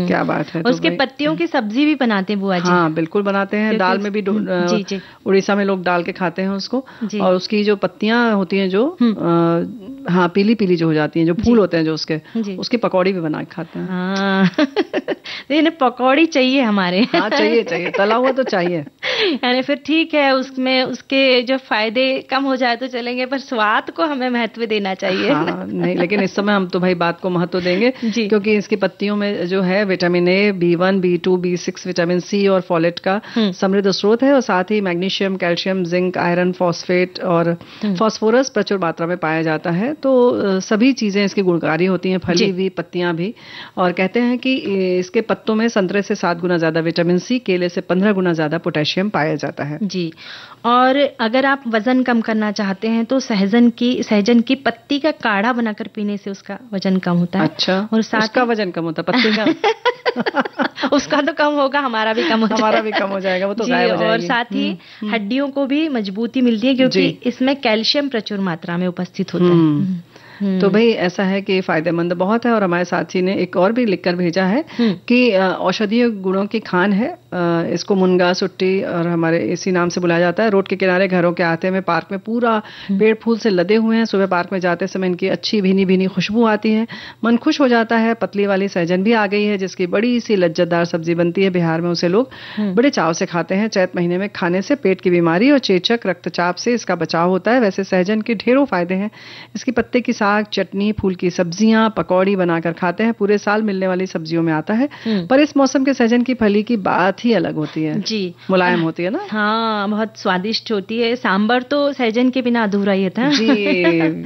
क्या बात है। उसके पत्तियों की सब्जी भी बनाते हैं बुआ जी? हाँ बिल्कुल बनाते हैं, दाल में भी। उड़ीसा में लोग डाल के खाते हैं उसको, और उसकी जो पत्तियां होती हैं जो हाँ पीली पीली जो हो जाती हैं, जो फूल होते हैं जो उसकी पकौड़ी भी बना के खाते हैं। इन्हें पकौड़ी चाहिए हमारे। हाँ चाहिए, तला हुआ तो चाहिए। यानी फिर ठीक है, उसमें उसके जो फायदे कम हो जाए तो चलेंगे, पर स्वाद को हमें महत्व देना चाहिए। हाँ, नहीं लेकिन इस समय हम तो भाई बात को महत्व देंगे, क्योंकि इसकी पत्तियों में जो है vitamin A, B1, B2, B6, vitamin C और फॉलेट का समृद्ध स्रोत है, और साथ ही magnesium, calcium, zinc, iron, phosphate और फॉस्फोरस प्रचुर मात्रा में पाया जाता है। तो सभी चीजें इसकी गुणकारी होती हैं, फली भी, पत्तियां भी। और कहते हैं कि इसके पत्तों में संतरे से 7 गुना ज्यादा विटामिन सी, केले से 15 गुना ज्यादा पोटेशियम पाया जाता है। जी, और अगर आप वजन कम करना चाहते हैं तो सहजन की पत्ती का काढ़ा बनाकर पीने से उसका वजन कम होता है। अच्छा, और साथ उसका वजन कम होता है, पत्ती का उसका तो कम होगा, हमारा भी कम हो जाएगा। हमारा भी कम हो जाएगा, वो तो गायब हो जाएगी। और साथ ही हड्डियों को भी मजबूती मिलती है, क्योंकि इसमें कैल्शियम प्रचुर मात्रा में उपस्थित होता है। तो भाई ऐसा है कि फायदेमंद बहुत है। और हमारे साथी ने एक और भी लिखकर भेजा है कि औषधीय गुणों की खान है, इसको मुनगा सुट्टी और हमारे इसी नाम से बुलाया जाता है। रोड के किनारे घरों के आते में पार्क में पूरा पेड़ फूल से लदे हुए हैं। सुबह पार्क में जाते समय इनकी अच्छी भीनी भीनी खुशबू आती है, मन खुश हो जाता है। पतली वाली सहजन भी आ गई है, जिसकी बड़ी सी लज्जतदार सब्जी बनती है। बिहार में उसे लोग बड़े चाव से खाते हैं। चैत महीने में खाने से पेट की बीमारी और चेचक, रक्तचाप से इसका बचाव होता है। वैसे सहजन के ढेरों फायदे हैं। इसकी पत्ते की साग, चटनी, फूल की सब्जियां, पकौड़ी बनाकर खाते हैं। पूरे साल मिलने वाली सब्जियों में आता है। पर इस मौसम के सहजन की फली की बात ही अलग होती है जी, मुलायम होती है ना। हाँ, बहुत स्वादिष्ट होती है। सांबर तो सहजन के बिना अधूरा ही था जी।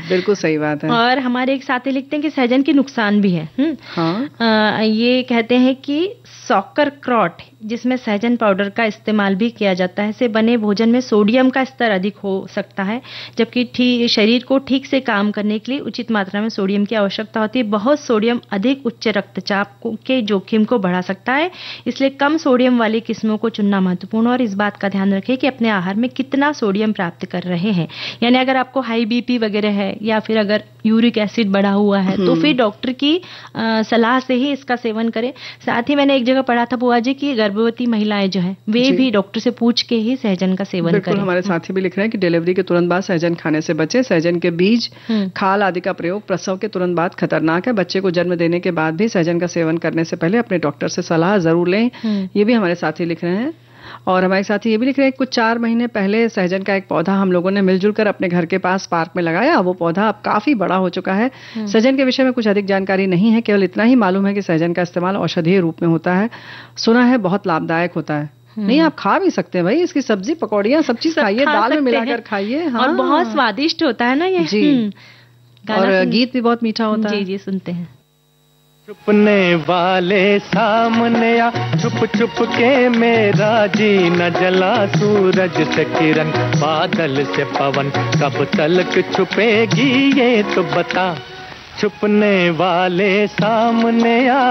बिल्कुल सही बात है। और हमारे एक साथी लिखते हैं कि सहजन के नुकसान भी है। हाँ। ये कहते हैं कि सॉकर क्रॉट, जिसमें सहजन पाउडर का इस्तेमाल भी किया जाता है, से बने भोजन में सोडियम का स्तर अधिक हो सकता है, जबकि शरीर को ठीक से काम करने के लिए उचित मात्रा में सोडियम की आवश्यकता होती है। बहुत सोडियम अधिक उच्च रक्तचाप के जोखिम को बढ़ा सकता है, इसलिए कम सोडियम वाली किस्मों को चुनना महत्वपूर्ण। और इस बात का ध्यान रखें कि अपने आहार में कितना सोडियम प्राप्त कर रहे हैं। यानी अगर आपको हाई बीपी वगैरह है, या फिर अगर यूरिक एसिड बढ़ा हुआ है, तो फिर डॉक्टर की सलाह से ही इसका सेवन करें। साथ ही मैंने एक जगह पढ़ा था बुआ जी की गर्भवती महिलाएं जो है वे भी डॉक्टर से पूछ के ही सहजन का सेवन करें। हमारे साथी भी लिख रहे हैं कि डिलीवरी के तुरंत बाद सहजन खाने से बचे। सहजन के बीज, खाल आदि का प्रयोग प्रसव के तुरंत बाद खतरनाक है। बच्चे को जन्म देने के बाद भी सहजन का सेवन करने से पहले अपने डॉक्टर से सलाह जरूर लें। ये भी हमारे साथी लिख रहे हैं। और हमारे साथी ये भी लिख रहे हैं कुछ 4 महीने पहले सहजन का एक पौधा हम लोगों ने मिलजुल कर अपने घर के पास पार्क में लगाया। वो पौधा अब काफी बड़ा हो चुका है। सहजन के विषय में कुछ अधिक जानकारी नहीं है, केवल इतना ही मालूम है कि सहजन का इस्तेमाल औषधीय रूप में होता है। सुना है बहुत लाभदायक होता है। नहीं, आप खा भी सकते हैं भाई, इसकी सब्जी, पकौड़ियाँ, सब चीज खाइए, दाल में मिलाकर खाइए। और बहुत स्वादिष्ट होता है ना ये जी। और गीत भी बहुत मीठा होता है। जी, सुनते हैं। छुपने वाले सामने आ, छुप छुप के मेरा जी न जला। सूरज से किरण, बादल से पवन, कब तलक छुपेगी ये तो बता। छुपने वाले सामने आ।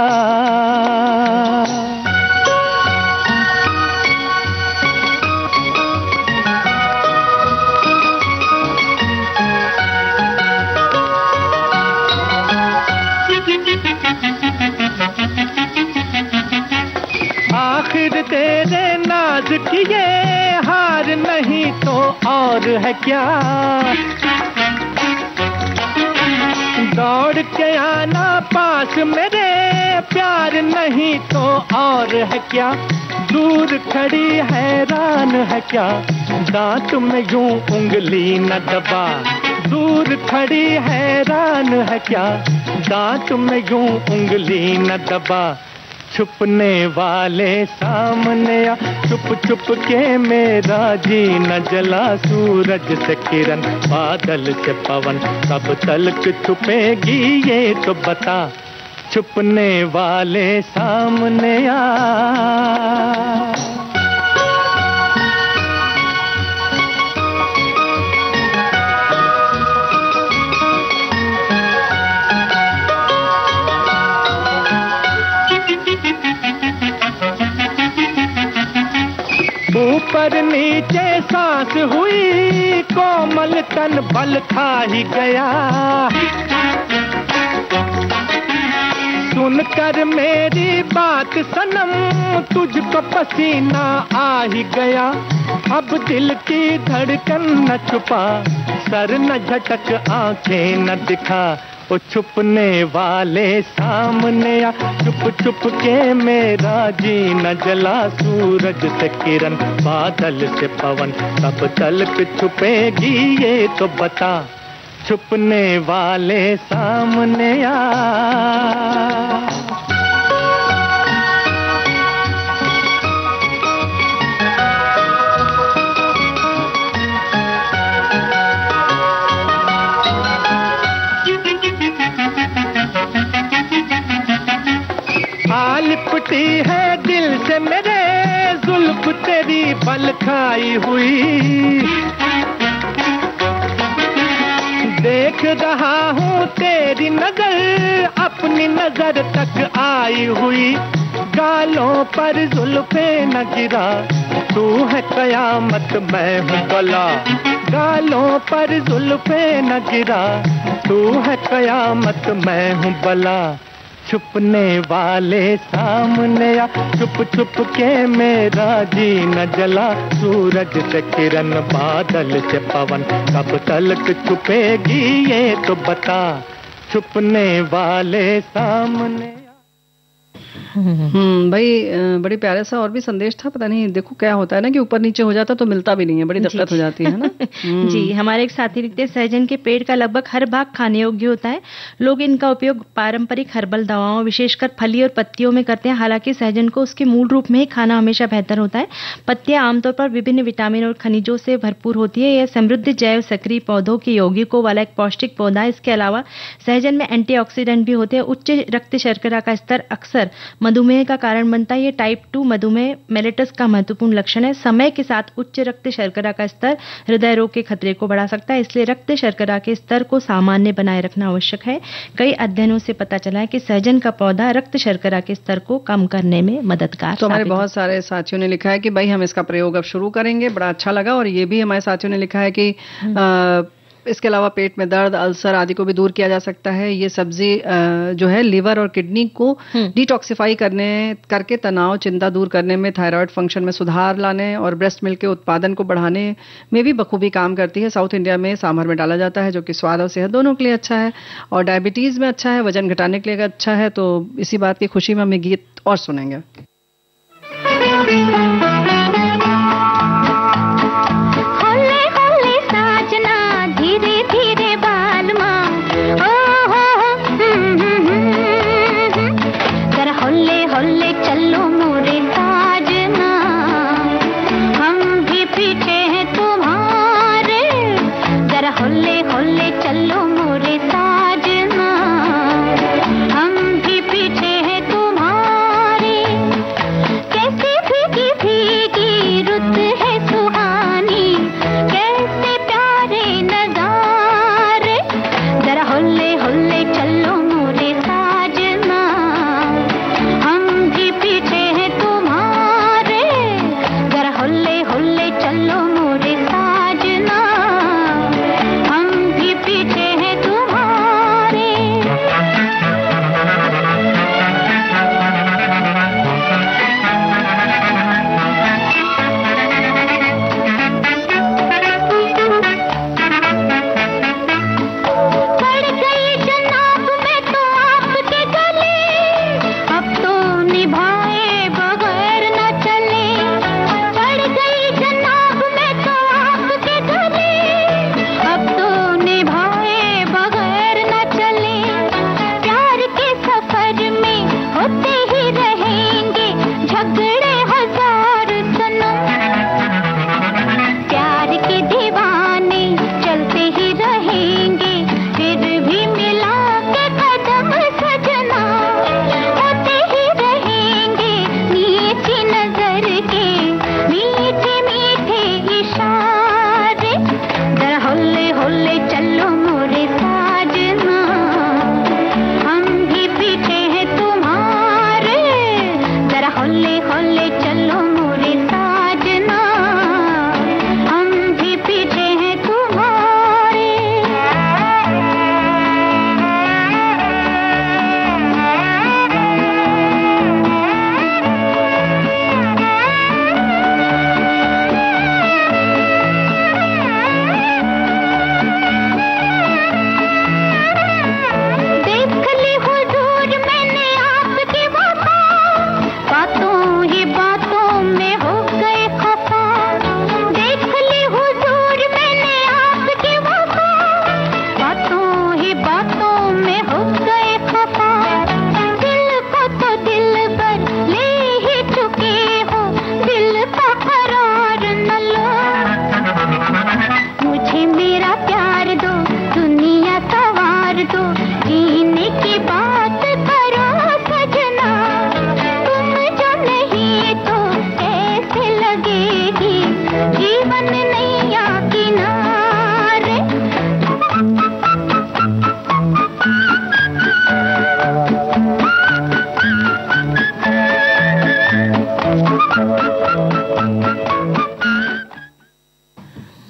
आखिर तेरे नाज की ये हार नहीं तो और है क्या। दौड़ के आना पास मेरे, प्यार नहीं तो और है क्या। दूर खड़ी हैरान है क्या, दांत में यूं उंगली न दबा। दूर खड़ी हैरान है क्या, दांत में यूं उंगली न दबा। छुपने वाले सामने आ, चुप चुप के मेरा जी न जला, सूरज से किरण बादल से पवन, कब तलक छुपेगी ये तो बता, छुपने वाले सामने आ। ऊपर नीचे सांस हुई, कोमल तन बल खा ही गया, सुनकर मेरी बात सनम तुझको पसीना आ ही गया, अब दिल की धड़कन न छुपा, सर न झटक आंखें न दिखा, ओ छुपने वाले सामने आ, चुप चुप के मेरा जी न जला, सूरज से किरण बादल से पवन, कब तलक छुपेगी ये तो बता, छुपने वाले सामने आ। लिपटी है दिल से मेरे जुल्फ तेरी बल खाई हुई, देख रहा हूँ तेरी नजर अपनी नजर तक आई हुई, गालों पर जुल्फे न गिरा, तू है कयामत मैं हूँ बला, गालों पर जुल्फे न गिरा, तू है कयामत मैं हूँ बला, छुपने वाले सामने आ, चुप चुप के मेरा जी न जला, सूरज से किरण बादल से पवन, कब तलक छुपेगी ये तो बता, छुपने वाले सामने। भाई बड़ी प्यारे सा और भी संदेश था, पता नहीं देखो क्या होता है ना कि ऊपर नीचे हो जाता तो मिलता भी नहीं है, बड़ी दिक्कत हो जाती है ना। जी, हमारे एक साथी लिखते हैं, सहजन के पेड़ का लगभग हर भाग खाने योग्य होता है, लोग इनका उपयोग पारंपरिक हर्बल दवाओं विशेषकर फली और पत्तियों में करते हैं, हालांकि सहजन को उसके मूल रूप में ही खाना हमेशा बेहतर होता है। पत्तियां आमतौर पर विभिन्न विटामिन और खनिजों से भरपूर होती है, यह समृद्ध जैव सक्रिय पौधों के यौगिकों वाला एक पौष्टिक पौधा है। इसके अलावा सहजन में एंटीऑक्सीडेंट भी होते हैं। उच्च रक्त शर्करा का स्तर अक्सर मधुमेह का कारण बनता है। ये टाइप 2 मधुमेह मेलिटस का महत्वपूर्ण लक्षण है। समय के साथ उच्च रक्त शर्करा का स्तर हृदय रोग के खतरे को बढ़ा सकता है, इसलिए रक्त शर्करा के स्तर को सामान्य बनाए रखना आवश्यक है। कई अध्ययनों से पता चला है कि सहजन का पौधा रक्त शर्करा के स्तर को कम करने में मददगार। तो हमारे बहुत सारे साथियों ने लिखा है कि भाई हम इसका प्रयोग अब शुरू करेंगे, बड़ा अच्छा लगा। और ये भी हमारे साथियों ने लिखा है कि इसके अलावा पेट में दर्द, अल्सर आदि को भी दूर किया जा सकता है। ये सब्जी जो है लीवर और किडनी को डिटॉक्सिफाई करके तनाव चिंता दूर करने में, थायराइड फंक्शन में सुधार लाने और ब्रेस्ट मिल्क के उत्पादन को बढ़ाने में भी बखूबी काम करती है। साउथ इंडिया में सांभर में डाला जाता है, जो कि स्वाद और सेहत दोनों के लिए अच्छा है और डायबिटीज में अच्छा है, वजन घटाने के लिए अच्छा है। तो इसी बात की खुशी में हम गीत और सुनेंगे। चलो मोरे साजना, हम भी पीछे हैं तुम्हारे, होले होले चलो मोरे साजना, हम भी पीछे हैं तुम्हारे।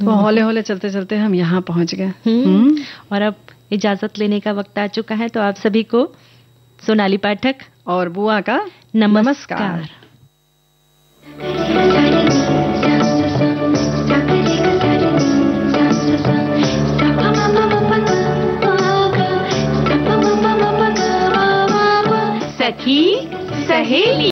हौले हौले चलते चलते हम यहाँ पहुंच गए। और अब इजाजत लेने का वक्त आ चुका है, तो आप सभी को सोनाली पाठक और बुआ का नमस्कार। सखी सहेली।